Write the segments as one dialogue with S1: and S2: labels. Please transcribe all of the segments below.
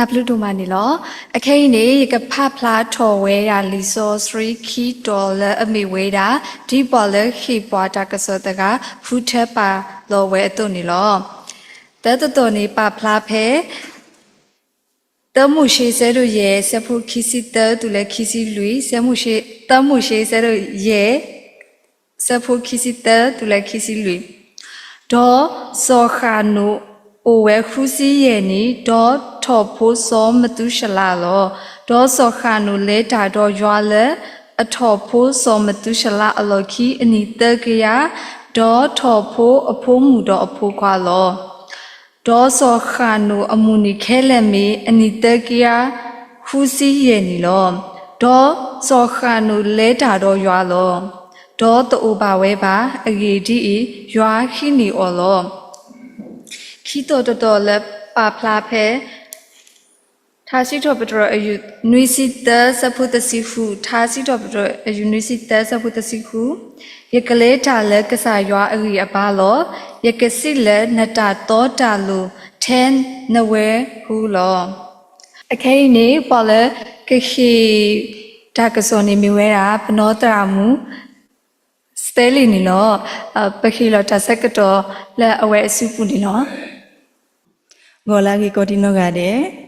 S1: Pluto manilo. A cane, a papla towe, a liso, 3 dollar a me weda, deep baller, hip water casotaga, futepa, low way tonilo. The Tony papla pe. The mushe said ye, sepu kissy third to let kissy Louis, Samushe, the mushe said ye, sepu kissy third to let kissy Louis. Do sohanu owe husi yeni, do topo so matushalalo, do sohanu leta do yuale, a topo so matushala aloki, and itagia, do topo a pomudo a poqualo. Do sohanu amuni kelemi, and itagia husi yeni lo, do sohanu leta do yualo. Do the Ubaweba, a gidi, Yua Hini Olo. Kito the dollar, Paplape, Tasitopetro, a nuisita, saput the sifu, Tasitopetro, a unisita, saput the sifu, Yakaleta, Lekasa, Yua Abalo, Yakasilla, Nata, Totalu, 10 Nawe, Hulo. A cane, Poller, Kahi, Takasoni Miwera, Panotramu. Steli ni lo, pakilo ta sekato la awe supu ni lo.
S2: Gola ki kodino gade.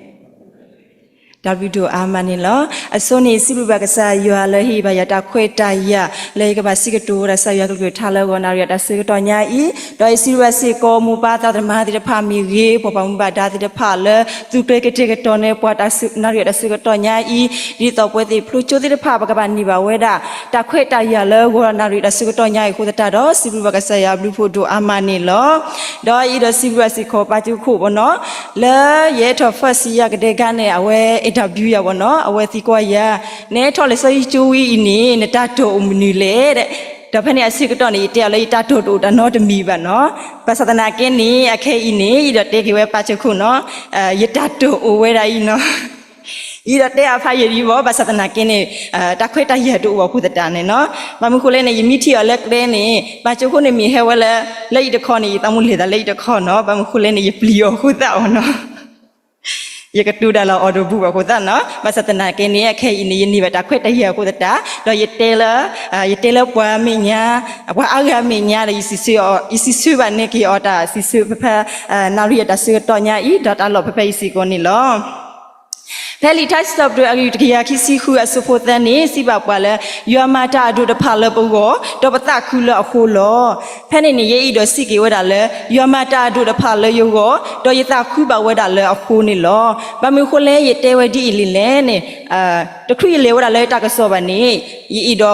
S2: Davido amanilo. Asoni sibu bagasa yuala hi bayata kweta ya. Lega basiketu rasa yuala thala gona yata sekato nyai. Doi sibu basiko mubata dhamadi de pami ge popa mubata de pala. Tupe ke teke tone puata nari yata sekato nyai. Dito puete plucho de papa kabani ba weda. Ta kweta ya le gona nari yata sekato nyai kudata do sibu bagasa ya blufodo amanilo. Doi ido sibu basiko pati kubono. Le yeto fasi ya gedegane awe interview ya wono awe thiko ya ne thole so chui ini ne tato umnule de da phane asikato ni tia le tato to da no demi ba no pasatana kin ni akhe ini ida te ki we pa chukhu no ye tato o we dai no ida te a pha ye bo pasatana kin ni ta khwe ta ye to bo khu ta ne no ba mu khu le ne yimi thi ya le kle ni pa chukhu ni mi he we le le de kho ni ta mu le da le de kho no ba mu khu le ni ye pli yo khu ta no Yakatu dala order book ako ta no masatana kini akhe ini ni bata kwet ta ya ko ta do yetela pwa minya apwa aga minya le isisu ba ne ki order sisu pha nariya ta su to nya I data lo pha isi ko ni lo Peli touch stop do agi tkiya kisi khu asopho tan ni siba pwa le yamata adu de pha le bo do pata khu lo akho lo phane ni ye I do siki weda le yamata adu de pha le yo go do yita khu ba weda le akho ni lo ba mi khu le ye te wedi li le ni takhu le weda le ta ka so ba ni I do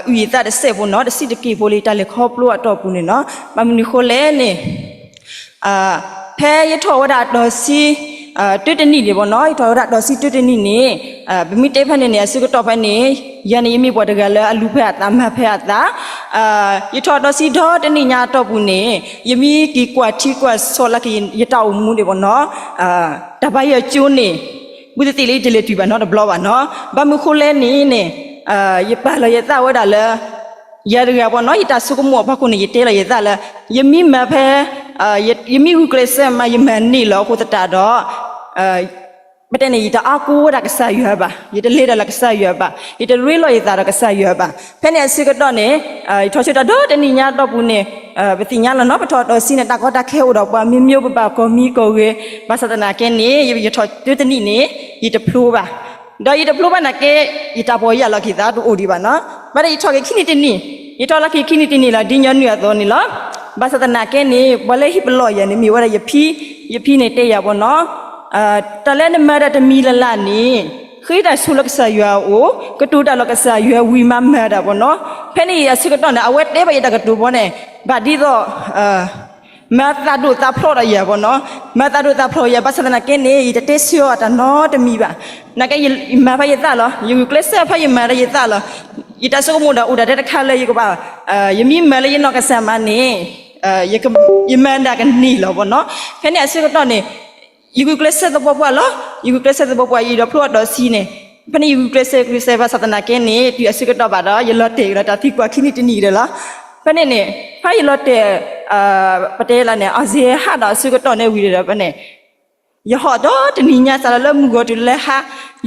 S2: uyi ta de se bo no de si de ki bo le ta le kho plo ato pu ni no ba mi khu le ni phe ye tho weda do si tuyết ni đi bọn nói thôi đã đó xí tuyết ni nè bị mi tép này nè xí cái top này giờ này mi bỏ được cái là alu phải tám phải ta giờ thôi đó xí đó tuyết ni nhà top này giờ mi cái quả chi quả số là cái giờ tàu mua đi bọn nó đã bây giờ chun nè bây giờ tỷ lệ tùy bạn nó đã blow bạn nó ba mươi khối lên nè giờ ba là giờ tàu đã là giờ được bọn nói giờ ta số cái mua bao nhiêu giờ tê là giờ ta là giờ mi mà phải giờ mi Google xem mà giờ mình nỉ lo cô ta đó bất này giờ aku đã cái sao vậy ba giờ lấy ra là cái sao vậy ba giờ real lo giờ là cái sao vậy ba thế này sự cái đó này thôi sự đó thế này nhà đó bún này bây giờ nhà là nó bắt đầu đó xin ta có ta kêu đó ba mi miêu ba có mi có cái ba sao ta cái này giờ thôi thế này này giờ plu ba đó giờ plu ba này cái giờ bây giờ là cái đó ổ đi ba nó ba đây thôi cái khi này giờ thôi là cái khi này là đi nhà nữa đó này là ba sao ta cái này bao lấy hip lo vậy này miว่าgiờ phi này tây giờ bọn nó ta lên mà đã mi là nè khi đã sưu lắc sa yuao cái tu đã lắc sa yuao vi mà đã bọn nó thế này sự cái đó là awet đấy bây giờ cái tu bọn này bà đi rồi mà ta đủ ta pro rồi giờ bọn nó mà ta đủ ta pro giờ bắt sang cái này giờ tết xưa ta nó đã mi bà nãy cái mà phải ta lo yêu cái xe phải mà đã ta lo giờ ta số mua đã udah đã khai lấy cái bà giờ mi mà lấy nó cái xe mà nè giờ cái giờ mà đã cái nỉ lo bọn nó thế này sự cái đó này yêu cái xe đó bao lo yêu cái xe đó bao giờ đó pro đó xí nè phần này yêu cái xe bắt sang cái này thì sự cái đó bà đó giờ lo tiền là ta thích quá khi này nỉ rồi lo phần này nè phải lo tiền ประเทศละเนี่ยอาเซียนหาดาสุกตอนเนี่ยวิริยะปะเนี่ย ยหอดอตนี่ญาสารละมุกตุละฮะ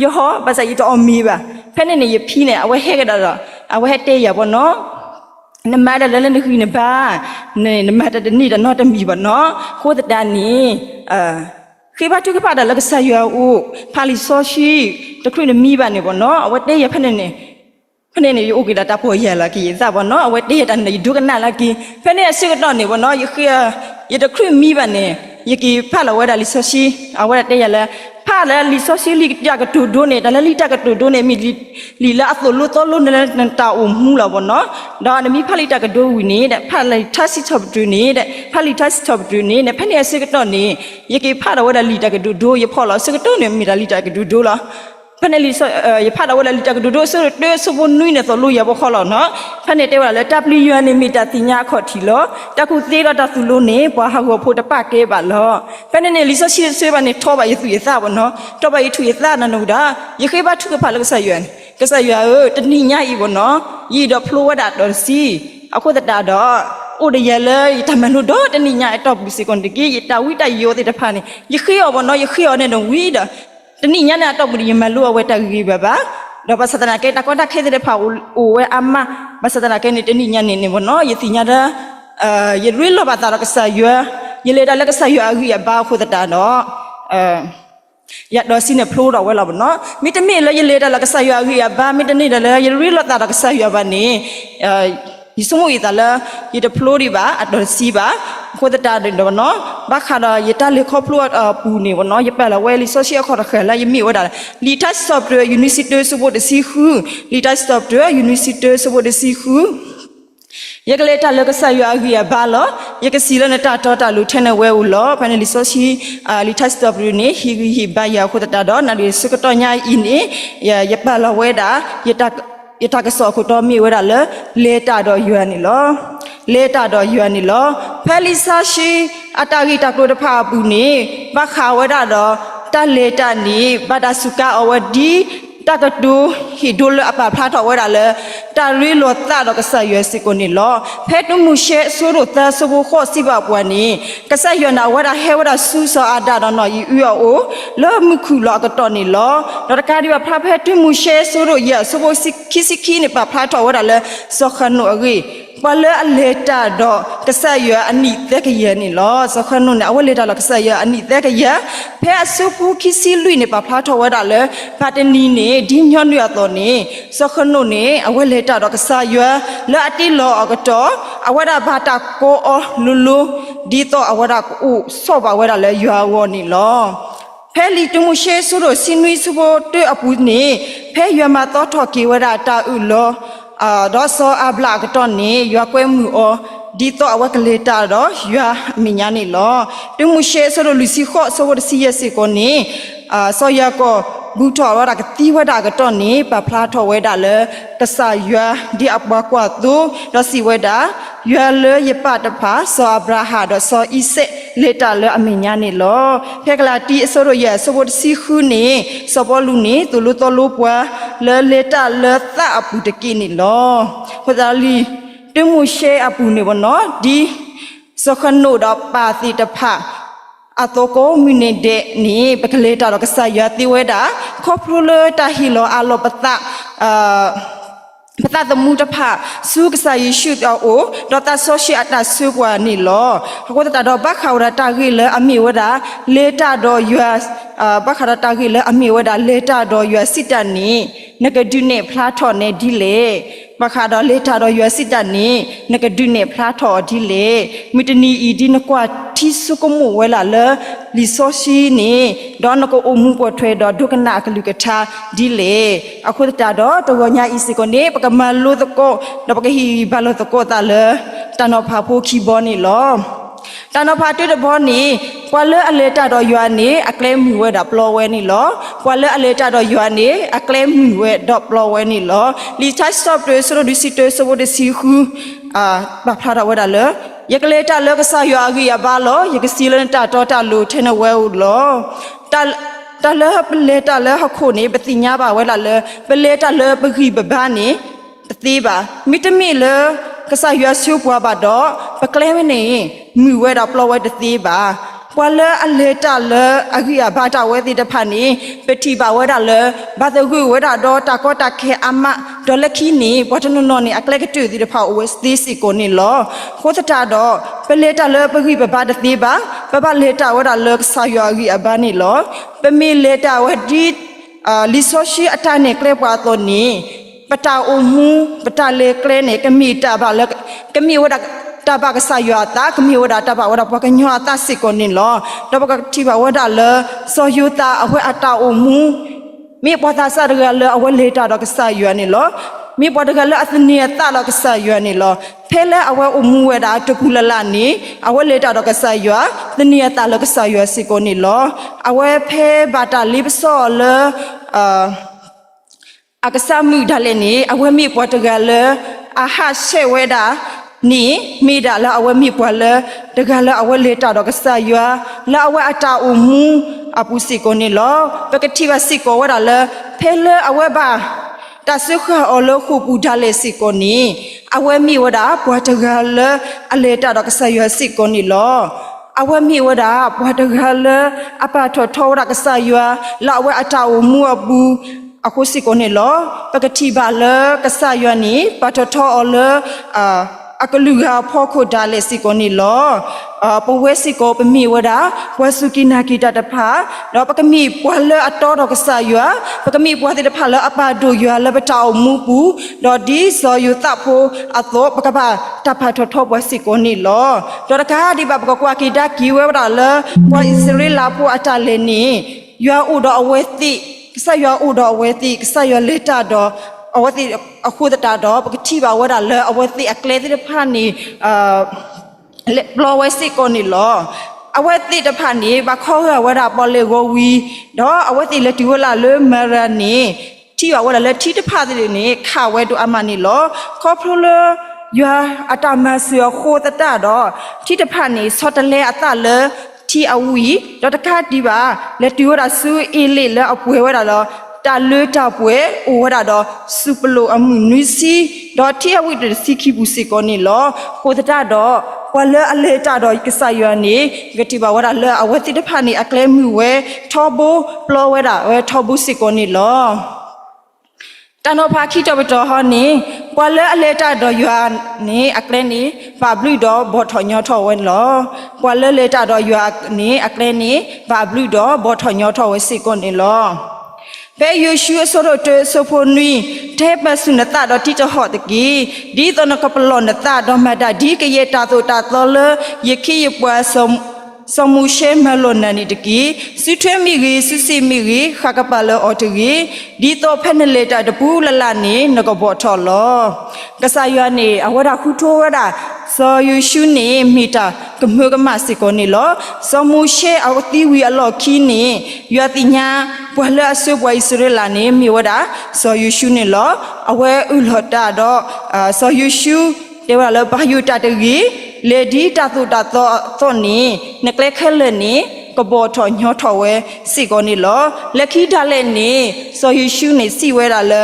S2: ยหอภาษาอีตอมีบ่เพ่นนี่ยพี่เนี่ยเอาไว้เฮกะดอเอาไว้เฮเตยบ่เนาะนมาดะละนึกนี่บ้าเนี่ยนมาดะนี่ดะเนาะตะมีบ่เนาะโคตรดานี่ခေဘာတုကပါဒလကဆာယောဦးဖာလီဆိုရှိတခရင်းမိပါနေပေါ့နော်အဝတ်တည်းရဖနေနေဖနေနေဥကိတာတဖို့ရလာကီစပေါ့နော်အဝတ်တည်းရတန်နေဒုကနာလာကီဖနေစိကတော့နေပေါ့နော်ယခိရတခရင်းမိပါနေယကီဖာလဝဲဒါလီဆိုရှိအဝတ်တည်းရလဲဖာလဲလီဆိုရှိလီကြကတူဒိုနေတလလီတကတူဒိုနေမိလီလာအသလိုတော်လုံးနေတာအုံမှုလာပေါ့နော်ဒါနမီဖာလီတကဒိုဝီနေတဲ့ဖာလီထဆီချပ်ဒူနေတဲ့ဖာလီထဆီချပ်ဒူနေတဲ့ဖနေစိကတော့နေယကီဖာလဝဲဒါလီတကဒူဒိုရဖော်လာစိကတော့နေမိဒါလီတကဒူဒိုလာဖနေလီဆိုရဖာလဝဲဒါလီတကဒူဒိုဆိုတဲဆဘနွိနေဆိုလို့ရဖို့ခေါ်လာနော်ဖနေတဲဝလာလဲ W နေမီတာတင်ညာခေါ်ထီလောတခုသေးတော့တဆူလို့နေဘွာဟာကိုဖို့တပကဲပါလောဖနေနေလီဆိုရှိဆွေးပါနေထောပါရသူရသဘောနော်တော့ပါရထူရသနနုဒါရခေဘထုကဖာလကဆယွန်ကဆယွတနိညာဤဘောနော်ဤတော့ဖလိုဝဒါတော်စီအခုတတာတော့ဥဒရလေတမလူတော့တနိညာတော့ဘူးစီကွန်တကီတဝိတယောတဲ့တဖာနေရခေရောဘောနော်ရခေရောနဲ့တော့ဝီဒါတနိညာနဲ့တော့ဘူးရမလူအဝဲတကီပဲပါတော့ဘာသဒနာကေတကောတခဲတဲ့ဖာအိုဝဲအမဘာသဒနာကေနေတနိညာနေဘောနော်ယတိညာဒါရရီလောဘာတာကဆယွရလေဒါလကဆယွအဂီဘာခုတတာတော့ရတော့စီနေဖလိုတော့ဝဲလာဘောနော်မိတမေလေရလေဒါလကဆယွအဂီဘာမိတနေဒါလေရရီလောတာကဆယွဘာနေဒီစမိုးရတာလေရတဖလိုဒီပါအတော်စီပါခိုးတတာတယ်တော့နော်ဘာခါတော့ရတလေခေါဖလိုပူနေဘောနော်ရပက်လာဝဲလီဆိုရှယ်ခေါ်ရခဲလာယမီဝဒါလီတက်ဆော့ဖ်ဝဲယူနီဗာစီတီစဘောတစီခူလီတက်ဆော့ဖ်ဝဲယူနီဗာစီတီစဘောတစီခူယကလေးတလကဆယွာဂီယဘာလောယကစီလနတာတော်တာလူထဲနေဝဲဦးလောဖန်လီဆိုရှီလီတက်ဆော့ဖ်ဝဲနေဟီဟီဘာယာခိုးတတာတော့နာလီစကတော့ညာအင်းနေရပလာဝဲတာရတကဆောခုတော်မြေဝဲတာလေတာတော့ယူနေလောလေတာတော့ယူနေလောဖဲလီဆာရှိအတာဂီတကလို့တဖာပူနေဘခါဝဲတာတော့တလေတာနေဘဒဆုကအဝဒီတကတူဟီဒိုလအပဖာတော်ဝဲတာလေတာရီလောတာတော့ကဆယွစီကိုနေလောဖဲတုမှုရှဲဆိုရတာစဘူခောစီဘပွားနေကဆယွနာဝဲတာဟဲဝဲတာဆူဆောအာဒါတော့နော်ယူအိုလောမှုခုလောကတော့နေလောတော့တကားဒီဖာဖဲတုမှုရှဲဆိုရရစဘူစီခီနေပဖာတော်ဝဲတာလေစောခနုအဂီပလဲအလေတာတော့ကဆယွအနိတက်ကရနေလောစောခနုနဲ့အဝဲလေတာလောကဆယွအနိတက်ကရဖဲအစုဖူခီစီလွိနေပဖာတော်ဝဲတာလေဖာတနီနေဒီညွန့်ရတော့နေစောခနုနေအဝဲလေတာတော့ကဆယွလာအတိလောအကတော့အဝဲတာဘာတာကိုအောလူလူဒီတော့အဝဲတာကိုစောပါဝဲတာလေရွာဝောနေလောဖဲလီတုံရှဲဆိုတော့စင်နွီစဘောတွေ့အပူနေဖဲရွာမှာတော့ထော်ကီဝဲတာတာဥလောတော့စောအဘလာကတော့နေရွာကွဲမှုအောဒီတော့အဝကလေးတာတော့ရွာမညာနေလောတုံရှဲဆိုတော့လူစီခော့ဆိုတော့စီရစီကိုနေစောရကောဘူထော်ဝါကတိဝဒါကတော့နေပဖလာထော်ဝဲတာလေတဆာရွာဒီအဘကွာသူတော့စီဝဲတာရွာလေရပတဖာစောအဘရာဟာတော့စောဣစေလေတာလေအမညာနေလောဖက်ကလာတီအစောရရစဘတ်စီခုနေစဘောလူနေသူလူတော်လူပွားလေလေတာလေသအပူတကိနေလောခဒါလီတမှုရှဲအပူနေဘောနော်ဒီစခနုတော့ပါစီတဖာအတော့ကိုမီနေတဲ့နေပကလေးတာတော့ကဆာရတိဝဲတာခေါပလူလတာဟီလောအလောပတပတတမှုတဖစုကဆာယေရှုတော့အိုတော့တဆောရှိအတဆုပွားနေလောဟိုတတော့ဘခါဝရတာဂီလေအမီဝဒါလေတာတော့ယူဘခါရတာဂီလေအမီဝဒါလေတာတော့ယူစစ်တနေနဂဒုနေဖလားထော်နေဒီလေဘခါတော့လေတာတော့ယူစစ်တနေနဂဒုနေဖလားထော်ဒီလေမိတနီဤဒီနကွာတီစုကမှုဝဲလာလေလီဆိုရှိနေတော့နကိုအမှုပေါ်ထွဲတော့ဒုကနာကလူကထာဒီလေအခုတတော့တော်ညာဤစကိုနေပကမလူတကောတော့ပကဟီဘလောတကောတာလေတနောဖာဖိုခီဘောနေလောတနောဖာတွေ့တဲ့ဘောနေကွာလေအလေတာတော့ယွာနေအကလဲမှုဝဲတာပလောဝဲနေလောကွာလေအလေတာတော့ယွာနေအကလဲမှုဝဲတော့ပလောဝဲနေလောလီချတ်စတော့တွေဆိုတော့ဒီစီတွေဆိုဖို့ဒီစီခုဘာဖလာတော့ဝဲတာလေယကလေတာလေကဆာယွာဂီယဘာလောယကစီလန်တာတော့တာလို့ထဲနဝဲဦးလောတလဲပလေတာလဲဟခုနေပတိညာပါဝဲလာလဲပလေတာလဲပခိပဘာနေတသေးပါမိတမိလဲကဆာယွာဆူပွားပါတော့ပကလဲမနေမြူဝဲတော့ပလောဝဲတသေးပါပ ပွာလဲအလေတာလဲအခုရဘာတာဝဲတိတဖာနေပတိပါဝဲတာလဲဘာတကူဝဲတာတော့တာကောတာခဲအမဒေါ်လက်ခီနေဘောတနနောနေအကလကတူတိတဖာဝဲစတီစီကိုနေလောခိုတတာတော့ပလေတာလဲပခိပဘာတတိပါပပလေတာဝဲတာလဲဆာယောဂီအဘာနေလောပမေလေတာဝဲဒီလီဆိုရှိအတနေကလေပွားတော့နေပတာအုံမှုပတာလေကလေနေကမီတာဘာလဲကမီဝဲတာတဘကဆာယောတာကမီဝဒါတဘဝဒါပကညောတာစိကိုနေလောတဘကတိဘဝဒါလဆောယုတာအဝဲအတာအမူမိပတာဆာရလအဝဲလေတာတော့ကဆာယောနေလောမိပတကလအသနီယတာလကဆာယောနေလောဖဲလဲအဝဲအမူဝဲတာတကူလလနေအဝဲလေတာတော့ကဆာယောသနီယတာလကဆာယောစိကိုနေလောအဝဲဖဲဘာတာလိပစောလအကဆာမှုဒါလည်းနေအဝဲမိပတကလအဟာရှေဝဲတာနီမိဒါလာအဝဲမိပွာလတကလာအဝဲလေတာတော့ကဆာယွာလာအဝဲအတာအမှုအပူစီကိုနေလောပကတိဝစီကိုဝရလာဖဲလအဝဲပါတဆုခအလခုပူဒါလေစီကိုနီအဝဲမိဝဒါပွာတကလာအလေတာတော့ကဆာယွာစီကိုနီလောအဝဲမိဝဒါပွာတကလာအပါထောထောရကဆာယွာလာအဝဲအတာအမှုအပူအခုစီကိုနေလောပကတိပါလကဆာယွာနီပါထောထောအလအကလူဟာဖောခုဒါလေစီကိုနီလောပဝဲစီကိုပမီဝဒါဝဆုကိနာကိတတဖာတော့ပကမီပွာလအတော်တော့ကဆာယွာပကမီပွာတဲ့တဖာလအပါဒိုယွာလဘတောင်မူပူတော့ဒီစောယုတဖိုအသောပကပါတဖာထောထောဝဲစီကိုနီလောတော့တကားဒီဘပကကွာကိတာကီဝဲဝဒါလပွာဣစရေလာဖိုအတလေနီယွာဥတော်အဝဲတိကဆာယွာဥတော်အဝဲတိကဆာယွာလေတာတော့အဝတိအခုတတာတော့ပကတိပါဝရလအဝတိအကလေတိဖာနီဘလောဝဲစစ်ကိုနီလောအဝတိတဖာနီဘခေါရဝရပေါ်လေကိုဝီတော့အဝတိလက်တီဝလာလေမရနီတီဝရလက်တီတဖာတိနေခဝဲတို့အမနီလောခေါဖလိုလယအတမဆယခိုတတာတော့တီတဖာနီစောတလဲအတလေတီအဝီတော့တခါဒီပါလက်တီဝရဆူအီလေလအပွေဝရလောတာလေတာပွဲအိုဝရတော့စူပလိုအမှုနွီစီတော့တီအဝိတစီခိဘူးစီကိုနီလောကိုတတာတော့ဝလအလေတာတော့ကဆာယောနီဂတိဘဝရလအဝတိတဖာနီအကလဲမှုဝဲထောဘပလောဝဲတာဝဲထောဘူးစီကိုနီလောတနောဖာခိတော့ဘတော်ဟောနီဝလအလေတာတော့ယွာနီအကလဲနီဘာဘလူတော့ဘောထောညောထောဝဲလောဝလလေတာတော့ယွာနီအကလဲနီဘာဘလူတော့ဘောထောညောထောဝဲစီကိုနီလောဘယ်ယေရှုဆိုတော့တေဆိုဖို့နွီတဲ့ပစုနတာတော့တိကျဟော့တကီဒီတော့နကပလောနတာတော့မတာဒီကရတာတော့တာတော်လယခိယပွားစမှုရှဲမလောနနီတကီစုထွေးမိကြီးစုစီမိကြီးခကပလောအော်တကီဒီတော့ဖက်နလေတာတပူလလနေနကဘောထော်လောကဆာယနေအဝဒခုထိုးရတာစောယေရှုနေမိတာကမှုကမစီကိုနေလောစမှုရှဲအဝတိဝီအလောခီနေယတိညာပွာလအဆုပွာဣစရလာနေမိဝဒစောယေရှုနေလောအဝဲဥလတာတော့စောယေရှုတေဝလဘာယုတတကြီးလေဒီတသုတသောနေနကလက်ခဲလနေကဘောထောညောထောဝဲစီကိုနေလောလက်ခီဒါလက်နေစောယေရှုနေစီဝဲတာလဲ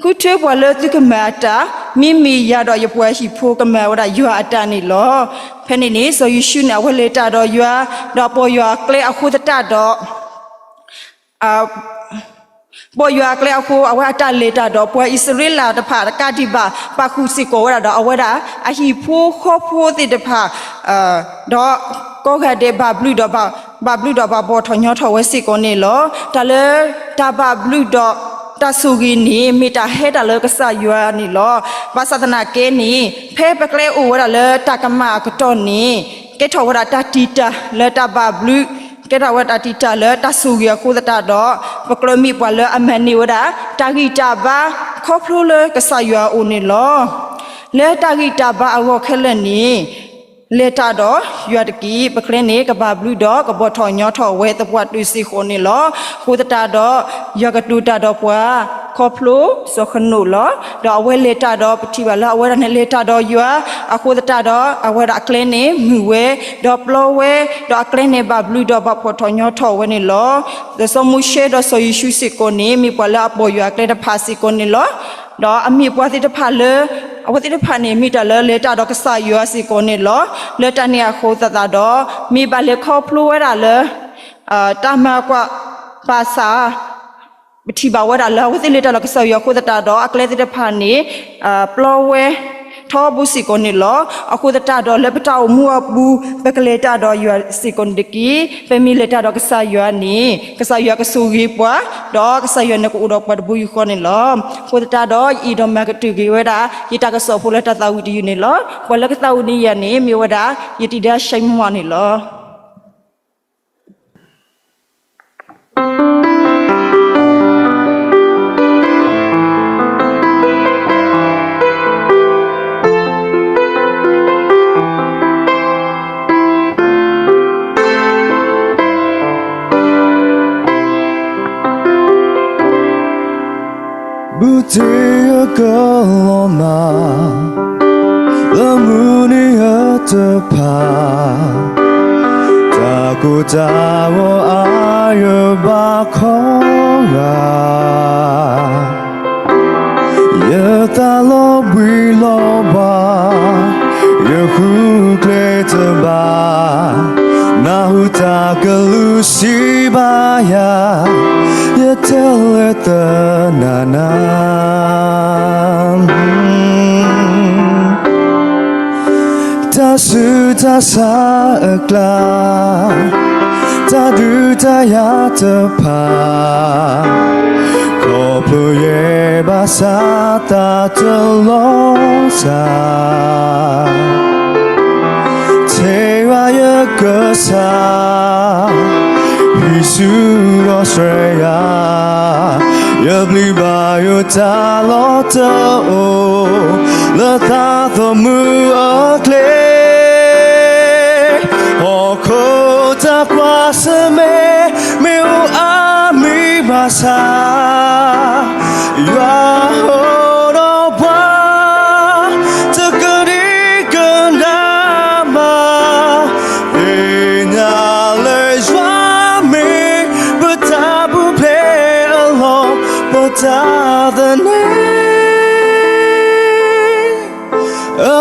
S2: ခုထွေးပွာလတိကမတာမိမိရတော့ရပွဲရှိဖိုးကမဝဒယွာအတနေလောဖဲနေနေစောယေရှုနေဝဲလေတာတော့ယွာတော့ပေါ်ယွာကလေအခုတတတော့ပေါ်ယွာကလေအခုအဝအတလေတာတော့ပွဲဣစရေလာတဖာကတိပါပခုစီကိုဝရတော့အဝဒအဟိဖိုးခောဖိုးတိတဖာတော့ကိုခတဲ့ဘာဘလူတော့ဘာဘလူတော့ဘာပေါ်ထောညောထောဝဲစီကိုနေလောတလဲတာဘာဘလူတော့တဆုဂီနီမီတာဟဲတာလကဆာယွာနီလောဘာသဒနာကေနီဖဲပကလေအိုဝရလေတကမကတော့နီကေထောဝရတာတီတာလေတာဘာဘလူကေထောဝရတာတီတာလေတဆုဂီကိုတတာတော့ပကလမီပွာလေအမနီဝရတာဂီတာဘာခေါဖလိုလေကဆာယွာအိုနီလောလေတာဂီတာဘာအဝခဲလနီလေတာတော့ရွာတကီပကလင်းနေကဘာဘလူတော့ကဘောထော်ညောထော်ဝဲတပွားတူစီခိုနေလောခိုတတာတော့ရကတူတာတော့ပွားခေါဖလိုစခနုလောတော့အဝဲလေတာတော့ပတိပါလာအဝဲရနဲ့လေတာတော့ရွာအခုတတာတော့အဝဲရအကလင်းနေမြူဝဲတော့ပလောဝဲတော့အကလင်းနေဘာဘလူတော့ဘာဖော်ထော်ညောထော်ဝဲနေလောဒစမှုရှဲတော့ဆိုယေရှုစီကိုနေမိပွားလာပေါ်ရွာကလေတဖာစီကိုနေလော đó ami bua ti de pha le awa ti de pha ni mi ta le le ta do ka sa yo si ko ni lo le ta ni a kho ta ta do mi ba le kho plu wa da le ta ma kwa pa sa မထီပါဝဲတာလောဝသိလက်တာလောကဆောရခုတတာတော့အကလဲတဲ့ဖာနေပလောဝဲထောဘူးစီကိုနေလောအခုတတာတော့လက်ပတောက်မူအပူပကလေတာတော့ယူစီကွန်ဒကီဖမီလက်တာတော့ကဆာယူနီကဆာယူကဆူကြီးပွားတော့ကဆာယူနကူတော့ပတ်ဘူးယူခေါနေလောခုတတာတော့ဤတော့မကတူကြီးဝဲတာဤတာကဆောဖိုလက်တာတာဝီဒီယူနေလောဘလကတာဝီနီယနေမြေဝတာယတိဒါရှိုင်းမွားနေလော
S3: Butia kaloma lamuni atapa takutawo ayabakora yatalo biloba yakukletaba nahutakalusibaya yateleta nana tasu tasa akla tadu tayatapa kopluye basata telosa Tewa kesa Isu Australia Ya bli bayo talota o Lata thomu akle Oko takwa seme Meu ami basa Ya horo wa Tekeri kendama the name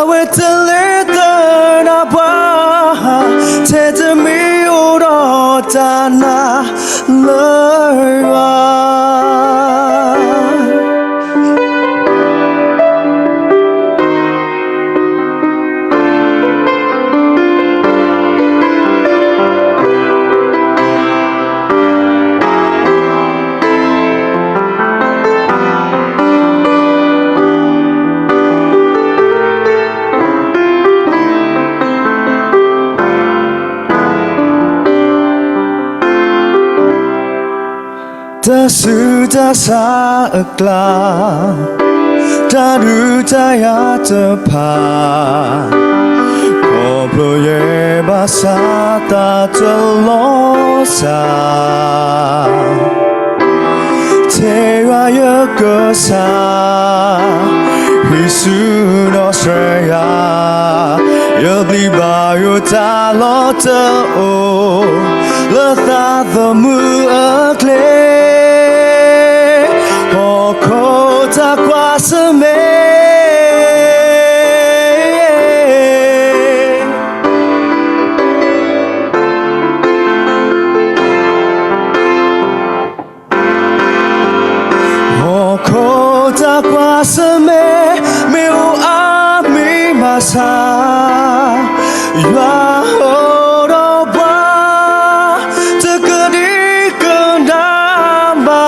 S3: with the letter napa tete mi uro tana lerwa Tasu tasa akla Tadu tayatapa Koploye basata telosa Tewa yakasa Isun Australia Yabli bayo talota o Lata thomu akle Kota kwasame Kota kwasame meu ami masa Ya oroba tekedi kendamba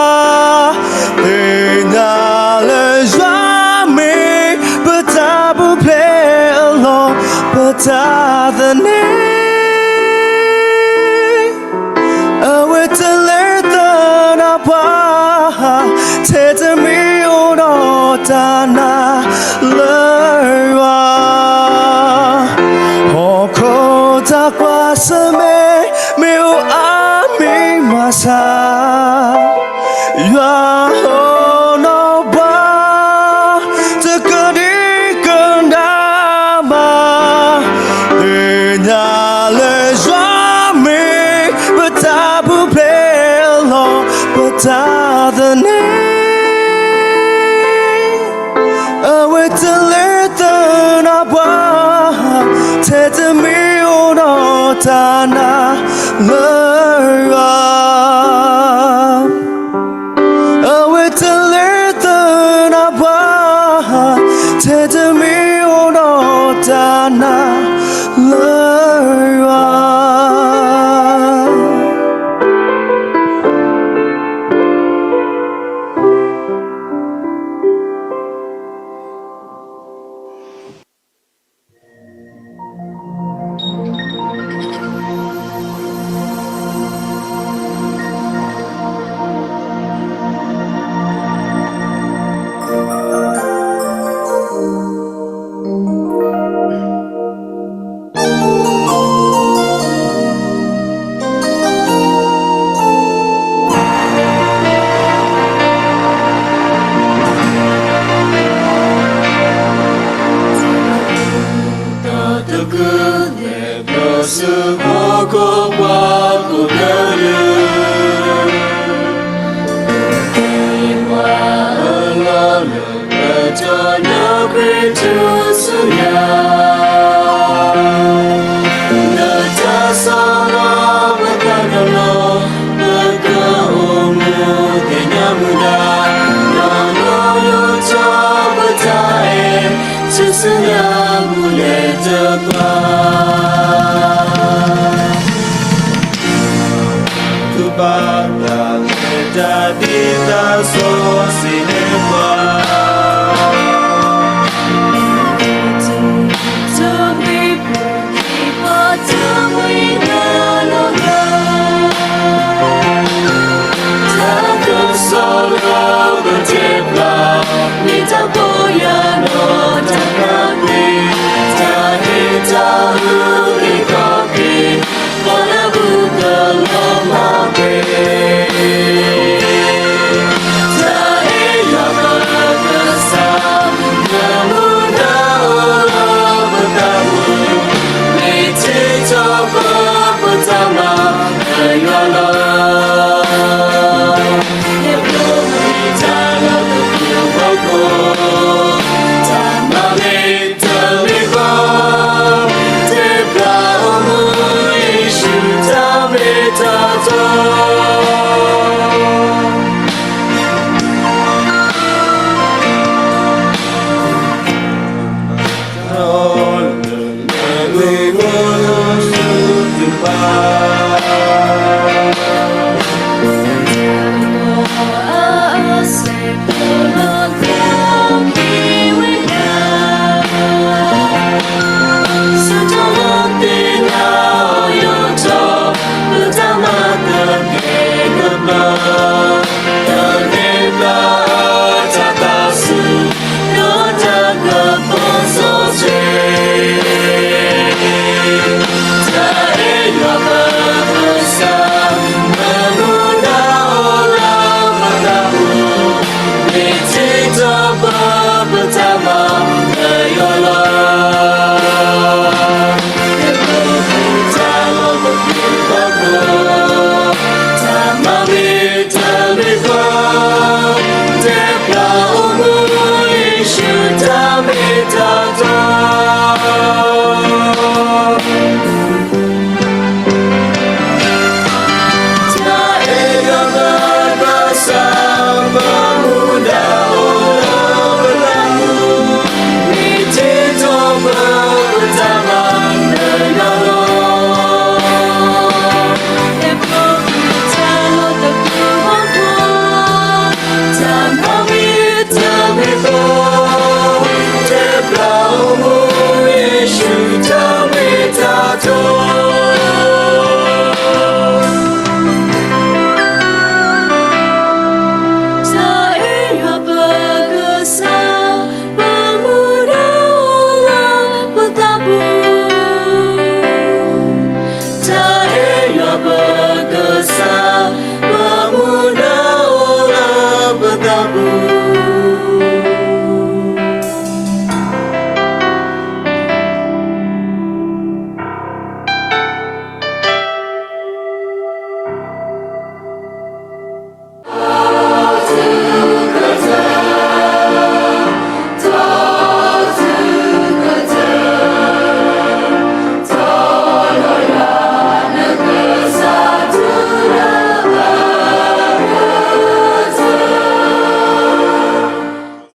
S3: the name with the letter napa tete mi uno tana lerwa hoko takwa seme meu ami masa ya no ba tekedi kendama the name dana love awe telethana ba tetami ono dana love
S4: Ta